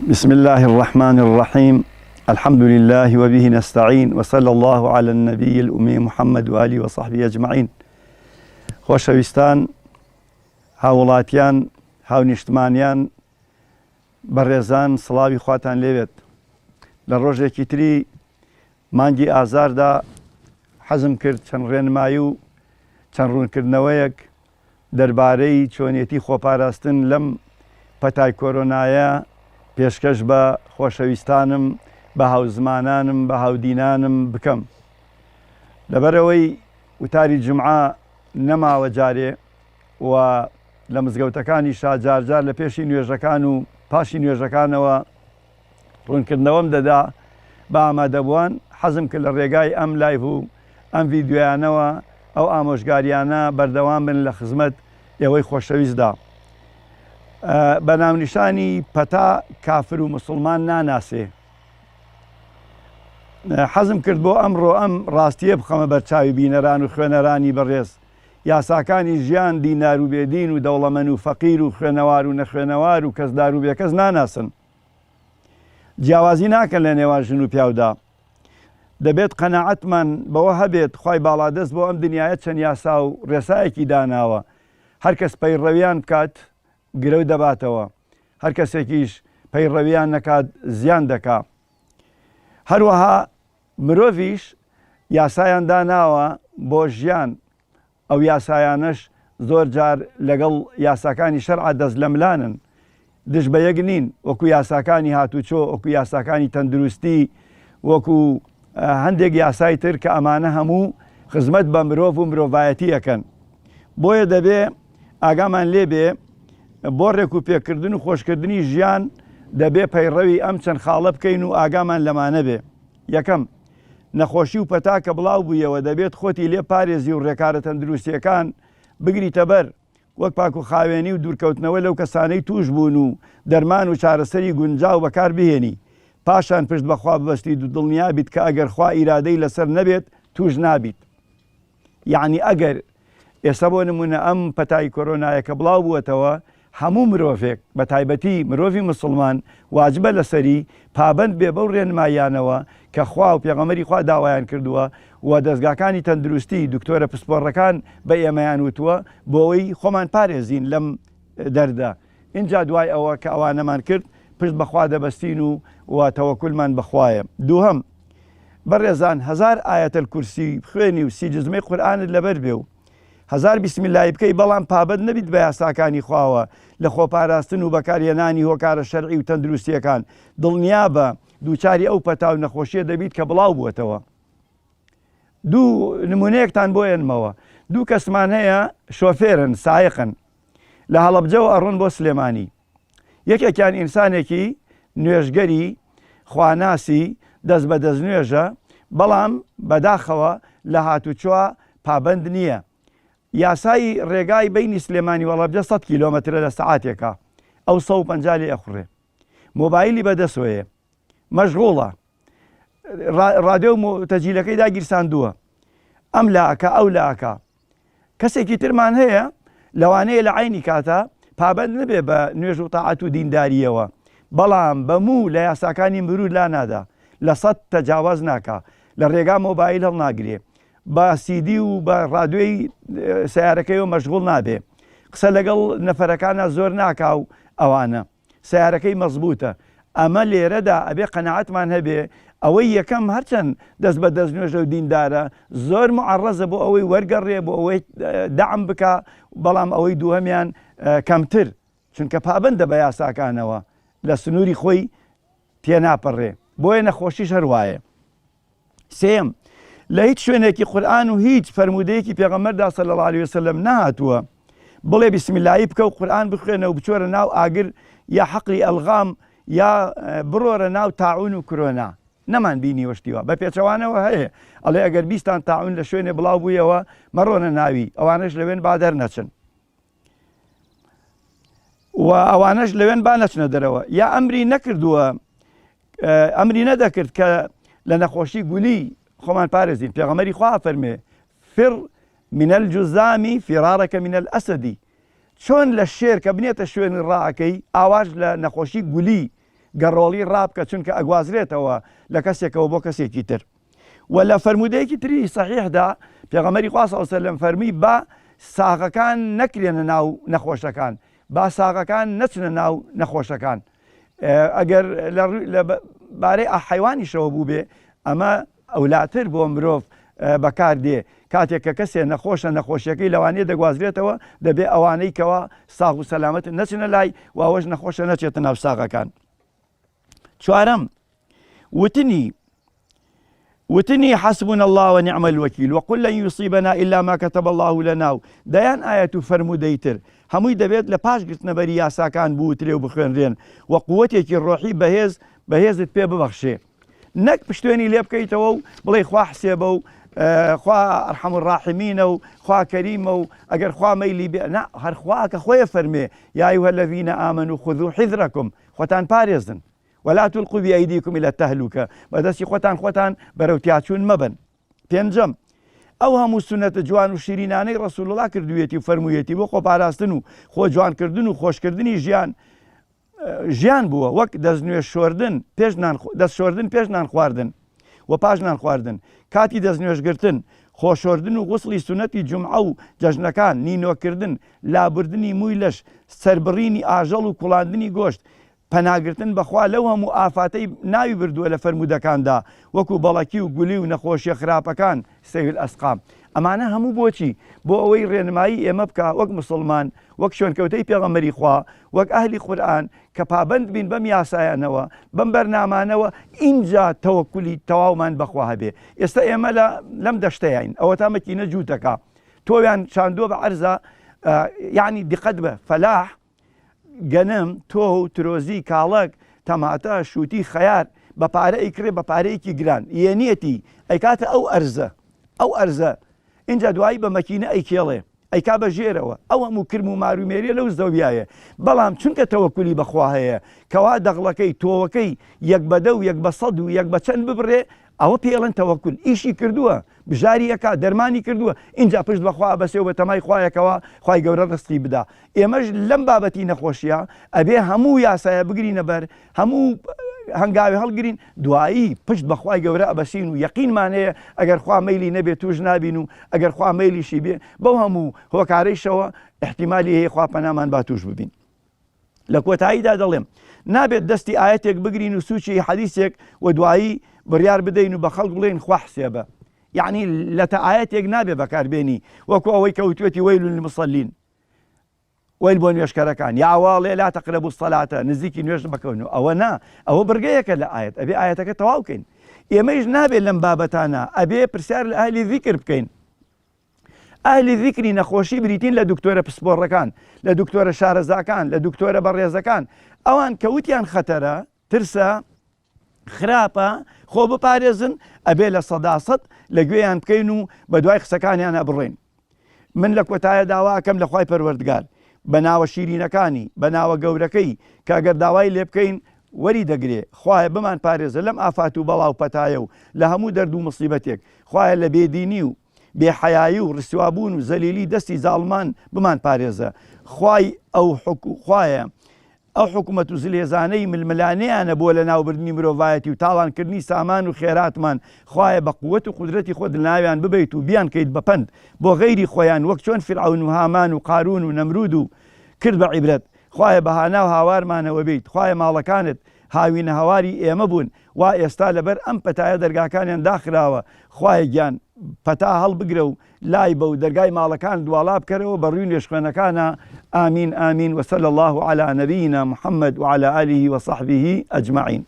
بسم الله الرحمن الرحيم الحمد لله وبه نستعين وصلى الله على النبي الأمي محمد وآله وصحبه أجمعين. خۆشەویستان، هاوڵاتیان، هاونیشتمانیان، بەڕێزان، سڵاوی خواتان لێوێت. لە ڕۆژێکی تری مانگی ئازاردا حەزم کرد چەند ڕێنمایی و چەند ڕوونکردنەوەیەک دەربارەی چۆنیەتی خۆپاراستن لەم پەتای کۆرۆنایە پێشکەش بە خۆشەویستانم، بە هاوزمانانم، بە هاودینانم بکەم. لەبەرەوەی وتاری جمعە نەماوە جارێ و لە مزگەوتەکانی شاجارجار لە پێشی نوێژەکان و پاشی نوێژەکانەوە ڕوونکردنەوەم دەدا بە ئامادەبووان. حەزم کرد لە ڕێگای ئەم لایڤ و ئەم ڤیدیۆیانەوە ئەو ئامۆژگاریانە بەردەوام بن لە خزمەت ئێوەی خۆشەویستدا. بە ناونیشانی پەتا کافر و مسڵمان ناناسێ. حەزم کرد بۆ ئەمڕۆ ئەم ڕاستیە بخەمە بەرچاوی بینەران و خوێنەرانی بەڕێز. یاساکانی ژیان دینار و بێدین و دەوڵەمەند و فەقیر و خوێنەوار و نەخوێنەوار و کەسدار و بێکەس ناناسن. جیاوازی ناکەن لە نێوان ژن و پیاودا. دەبێت قەناعەتمان بەوە هەبێت خوای باڵادەست بۆ ئەم دنیاە چەند یاسا و ڕێسایەکی داناوە. هەر کەس پەیڕەویان بکات گرە دەباتەوە، هەر کەسێکیش پەیڕەویان نەکات زیان دەکا. هەروەها مرۆڤیش یاسایان داناوە بۆ ژیان. ئەو یاسایانەش زۆر جار لەگەڵ یاساکانی شەرعە دەست لە ملانن، دژ بە یەک نین، وەکو یاساکانی هاتوچۆ، وەکو یاساکانی تەندروستی، وەکو هەندێک یاسای تر کە ئەمانە هەموو خزمەت بە مرۆڤ و مرۆڤایەتی ئەەکەن. بۆیە دەبێ ئاگامان لێبێ بۆ ڕێک و پێکردن و خۆشکردنی ژیان دەبێ پەیڕەوی ئەم چەند خاڵە بکەین و ئاگامان لەمانە بێ. یەکەم، نەخۆشی و پەتا کە بڵاو بوویەوە دەبێت خۆتی لێ پارێزی و ڕێکارە تەندروستیەکان بگریتە بەر، وەک پاک و خاوێنی و دوورکەوتنەوە لەو کەسانەی توش بوون و دەرمان و چارەسەری گونجاو بەکار بهێنی. پاشان پشت بەخوا ببەستیت و دڵنیابیت کە ئەگەر خوا ئیرادەی لەسەر نەبێت توش نابیت. یعنی ئەگەر ئێستا بۆ نمونە ئەم پەتای کۆرۆنایە کە بڵاو بووەتەوە، هەموو مرۆڤێک بە تایبەتی مرۆڤی مسلمان واجبە لەسەری پابند بێ بەو ڕێنماییانەوە کە خوا و پێغەمبەری خوا داوایان کردووە و دەستگاکانی تەندروستی دکتۆرە پسپۆڕەکان بە ئێمەیان وتووە بۆ ئەوەی خۆمان پارێزین لەم دەردا. اینجا دوای ئەوە کە ئەوانەمان کرد پشت بەخوا دەبەستین و تەوەکولمان بەخوایە. دووهەم، بەڕێزان، 1000 ئایەتەل کورسی خوێنی و 30 جزمەی قورئانت لەبەر بێ و 1000 بیسمیلای بکەی، بەڵام پابند نەبیت بە یاساکانی خواوە لە خۆپاراستن و بەکارهێنانی هۆکارە شەرعی و تەندروستیەکان. دڵنیا بە دووچاری ئەو پەتا و نەخۆشیە دەبیت کە بڵاو بووەتەوە. دوو نمونەیەکتان بۆ ێنمەوە. دوو کەسمان هەیە شۆفێرن، سایقن، لە هەڵەبجەوە ئەڕۆن بۆ سلێمانی. یەکێکیان ئینسانێکی نوێژگەری خواناسی دەست بە دەست نوێژە، بەڵام بەداخەوە لە هاتوچۆ پابند نییە. یاسای ڕێگای بینی سلێمانی وەڵەبجە 100 کیلۆمەترە لە سەعاتێکە، ئەو 150 لێ ئەخوڕێ. مۆبایلی بەدەستۆیە، مەشغوڵە، ڕادیۆ و تەجیلەکەی داگیرساندووە، ئەم لاکە ئەو لاکە. کەسێکی ترمان هەیە لەوانەیە لە عینی کاتە پابند نبێ بە نوێژ و تاعەت و دینداریەوە، بەڵام بەموو لە یاساکانی مرور لا نادا، لە 100 تەجاواز ناکا، لە ڕێگا مۆبایل هەڵناگرێ، بە سیدی و بە ڕادیۆی سیارەکەیەوە مەشغوڵ نابێ، قسە لەگەڵ نەفەرەکانە زۆر ناکا و ئەوانە، سیارەکەی مەزبوطە. ئەمە لێرەدا ئەبێ قەناعەتمان هەبێ ئەوەی یەکەم هەرچەند دەست بە دەست نوێژە و دیندارە زۆر معەڕەزە بۆ ئەوەی وەرگەڕێ، بۆ ئەوەی دەعم بکە، بەڵام ئەوەی دووهەمیان کەمتر، چونکە پابندە بە یاساکانەوە، لە سنووری خۆی تێناپەڕێ. بۆیە نەخۆشیش هەروایە. سێم، لە هیچ شوێنێکی قورئان و هیچ فەرمودەیەکی پێغەمبەردا صلی الله علیه وسلم نهاتووە بڵێ بیسمیلایی بکە و قورئان بخوێنە و بچۆرە ناو ئاگر یا حەقری ئەلغام یا بڕۆرە ناو تاعون و کۆرۆنا. نەمان بینی وەشتیوە بە پێچەوانەوە هەیە، ئەڵێ ئەگەر بیستان تاعون لە شوێنێ بڵاو بوویەوە مەڕۆنە ناوی، ئەوانش لەوێن با دەرنەچن و ئەوانش لەوێن با نەچنە دەرەوە. یا ئەمری نەکردووە، ئەمری نەدەکرد کە لە نەخۆشی گولی خۆمان پارێزین. پێغەمبەری خوا فەرمێ فر من الجزام فرارك من الأسد. چۆن لە شێر کە بنێتە شوێنی ڕائەکەی ئاواش لە نەخۆشی گولی گەڕۆڵی ڕابکە چونکە ئەگوازرێتەوە لە کەسێکەوە بۆ کەسێکی تر. و لە فەرمودەیەکی تری سەحیحدا پێغەمبەری خوا صلی الله علیه و سلم فەرمی با ساغەکان نەکرێنە ناو نەخۆشەکان، با ساغەکان نەچنە ناو نەخۆشەکان. ئەگەر لە بارەی حەیوانیشەوە بوو بێ ئەمە ئەولاتر بۆ مرۆڤ بەکار دێ. کاتێک کە کەسێ نەخۆشە نەخۆشیەکەی لەوانەیە دەگوازرێتەوە دەبێ ئەوانەی کەەوە ساغ و سەلامەت نەچنە لای و ئەوەش نەخۆشە نەچێتە ناو ساغەکان. چوارەم وتني حسبنا الله ونعم الوكيل وقل لن يصيبنا إلا ما كتب الله لنا. دەیان ئاەت و فەرمودەیتر هەمووی دەبێت لە پاش گرتنەبەری یاساکان بوترێ و بخوێنرێن و قووەتێکی ڕۆحی بەهێزت پێ ببەخشێ، نەک پشتێنی لێ بکەیتەوە و بڵێ خوا حسێبە و خوا ئەرحەم الراحمینە و خوا کەریمە و ئەگەر خوا مەیلی بێ نا هەر خوا کە خۆیە فەرمێ یا ئەیها الذین آمنوا خذوا حذرکم، خۆتان پارێزن ولا تلقوا بأيديكم إلى التهلكة، بەدەستی خۆتان بەرەو تیاچوون مەبن. پێنجەم ئەو هەموو سونەتە جوان و شیرینانەی ڕەسوول الله کردوویەتی و فەرموویەتی بۆ خۆپاراستن و خۆ جوانکردن و خۆشکردنی ژیان بووە، وەک دەست شۆردن پێش نان خواردن و پاش نان خواردن، کاتی دەستنوێژگرتن، خۆشۆردن و غوسڵی سونەتی جومعە و جەژنەکان، نینۆکردن، لابردنی مووی لەش، سەربڕینی ئاژەڵ و کوڵاندنی گۆشت، پەناگرتن بەخوا لەو هەموو ئافاتەی ناوی بردووە لە فەرمودەکاندا وەکو بەڵەکی و گولی و نەخۆشیە خراپەکان سەیل ئەسقام. ئەمانە هەموو بۆچی؟ بۆ ئەوەی ڕێنمایی ئێمە بکە وەک مسلمان، وەک شوێنکەوتەی پێغەمبەری خوا، وەک ئەهلی قورئان کە پابەند بین بەم یاسایانەوە بەم بەرنامانەوە ئینجا تەوەکولی تەواومان بەخوا هەبێ. ئێستا ئێمە لەم دەشتەیەین ئەوە تا مەکینە جووتەکە تۆیان چاندووە بە عەرزە، یعنی دیقەت بە فەلاح گەنم، تۆ و ترۆزی کاڵک تەماتە شووتی خەیار بە پارە ئەیکرێ بە پارەیەکی گران یەنیەتی ئەیکاتە ئەو ئەرزە اینجا دوایی بە مەکینە ئەیکێڵێ ئەیکا بە ژێرەوە ئەو هەموو کرم و مارومێریە لەو زەویایە. بەڵام چونکە تەوەکولی بەخوا هەیە کەوا دەغڵەکەی تۆوەکەی یەک بە دە و یەک بە سەد و یەک بە چەند ببڕێ ئەوە پێڵەن تەوەکول، ئیشی کردووە بژاری ئەکا دەرمانی کردووە اینجا پشت بەخوا بەسێ و بە تەمای خوایەکەوە خوای گەورە ڕستی بدا. ئێمەش لەم بابەتی نەخۆشیە ئەبێ هەموو یاسایە بگرینە بەر، هەموو هەنگاوی هەڵگرین، دوایی پشت بەخوای گەورە ئەبەسین و یەقینمانەیە ئەگەر خوا مەیلی نەبێت توش نابین و ئەگەر خوا مەیلیشی بێ بەو هەموو هۆکارەیشەوە احتیمالی هەیە خوا پەنامان با توش ببین. لە کۆتاییدا دەڵێم نابێت دەستی ئاەتێک بگرین و سوچی حەدیثێک و دوایی بڕیار بدەین و بە خەڵک بڵێن خوا حسێبە، یعنی لە تا ئاەتێک نابێ بەکاربێنی وەکو ئەوەی کەوتوێتی وەیل للمصەلین، وەیل بۆ نوێژکەرەکان، یا ئەواڵێ لا تەقرەبوا الصەلاتە، نزیکی نوێژ مەکەون. ئەوە نا، ئەوە بڕگەیەکە لە ئاەت، ئەبێ ئاەتەکە تەواو بکەین. ئێمەش نابێت لەم بابەتانە ئەبێ پرسیار لە ئەهلی ذیکر بکەین. ئەهلی ذیکری نەخۆشی بریتین لە دکتۆرە پسپۆڕەکان، لە دکتۆرە شارەزاکان، لە دکتۆرە بەڕێزەکان، ئەوان کەوتیان خەتەرە، ترسە، خراپە، خۆ بپارێزن، ئەبێ لە سەداسەد لە گوێیان بکەین و بە دوای قسەکانیان ئەبڕێن. من لە کۆتایە داواکەم لە خوای پەروەردگار بە ناوە شیرینەکانی بە ناوە گەورەکەی کە ئەگەر داوای لێ بکەین وەری دەگرێ، خوایە بمان پارێزە لەم ئافات و بەڵاو پەتایە و لە هەموو دەرد و مصیبەتێک، خوایە لە بێدینی و بێحەیایی و ڕسوابوون و زەلیلی دەستی زاڵمان بمان پارێزە، خوایە ئەو حکوومەت و زلێزانەی ململانەیانە بۆ لە ناوبردنی مرۆڤایەتی و تاڵانکردنی سامان و خێراتمان، خوایە بە قووەت و قودرەتی خۆت ناویان ببیت و بیان کەیت بەپەند بۆ غەیری خۆیان وەک چۆن فرعون و هامان و قارون و نەمرود و کرد بە عیبرەت. خوایە بە هانا و هاوارمانەوە بیت، خوایە ماڵەکانت هاوینە هەواری ئێمە بوون وا ئێستا لەبەر ئەم پەتایە دەرگاکانیان داخراوە، خوایە گیان پەتا هەڵبگرە و لای بە و دەرگای ماڵەکان دواڵا بکەرەوە بە ڕووی نوێژخوێنەکانە. آمين آمين وصلى الله على نبينا محمد وعلى آله وصحبه أجمعين.